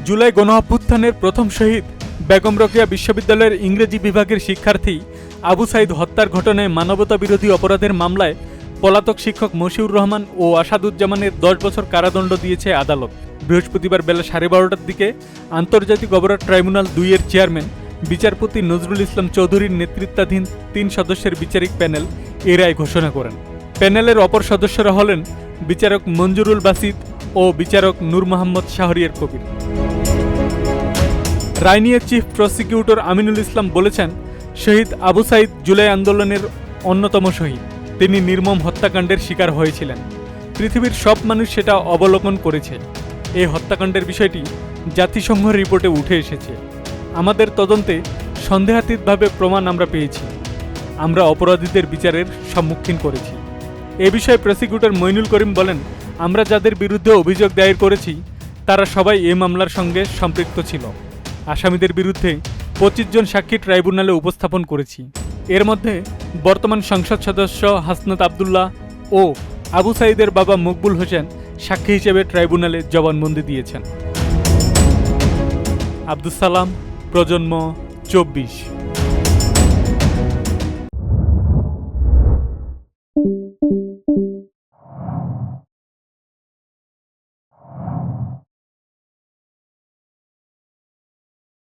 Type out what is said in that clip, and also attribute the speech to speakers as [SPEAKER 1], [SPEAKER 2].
[SPEAKER 1] জুলাই গণঅভ্যুত্থানের প্রথম শহীদ বেগম রোকেয়া বিশ্ববিদ্যালয়ের ইংরেজি বিভাগের শিক্ষার্থী আবু সাঈদ হত্যার ঘটনায় মানবতাবিরোধী অপরাধের মামলায় পলাতক শিক্ষক মশিউর রহমান ও আসাদুজ্জামানের 10 বছর কারাদণ্ড দিয়েছে আদালত। বৃহস্পতিবার বেলা 12:30টার দিকে আন্তর্জাতিক অপরাধ ট্রাইব্যুনাল 2 এর চেয়ারম্যান বিচারপতি নজরুল ইসলাম চৌধুরীর নেতৃত্বাধীন 3 সদস্যের বিচারিক প্যানেল এ রায় ঘোষণা করেন। প্যানেলের অপর সদস্যরা হলেন বিচারক মঞ্জুরুল বাসিত ও বিচারক নূর মোহাম্মদ শাহরিয়ার কবির। রায় নিয়ে চিফ প্রসিকিউটর আমিনুল ইসলাম বলেছেন, শহীদ আবু সাঈদ জুলাই আন্দোলনের অন্যতম শহীদ। তিনি নির্মম হত্যাকাণ্ডের শিকার হয়েছিলেন। পৃথিবীর সব মানুষ সেটা অবলোকন করেছে। এই হত্যাকাণ্ডের বিষয়টি জাতিসংঘ রিপোর্টে উঠে এসেছে। আমাদের তদন্তে সন্দেহাতীতভাবে প্রমাণ আমরা পেয়েছি। আমরা অপরাধীদের বিচারের সম্মুখীন করেছি। এ বিষয়ে প্রসিকিউটর মইনুল করিম বলেন, আমরা যাদের বিরুদ্ধে অভিযোগ দায়ের করেছি তারা সবাই এই মামলার সঙ্গে সম্পৃক্ত ছিল। আসামিদের বিরুদ্ধে 25 জন সাক্ষী ট্রাইব্যুনালে উপস্থাপন করেছি। এর মধ্যে বর্তমান সংসদ সদস্য হাসনাত আবদুল্লাহ ও আবু সাঈদের বাবা মকবুল হোসেন সাক্ষী হিসেবে ট্রাইব্যুনালে জবানবন্দি দিয়েছেন। আব্দুস সালাম, প্রজন্ম 24।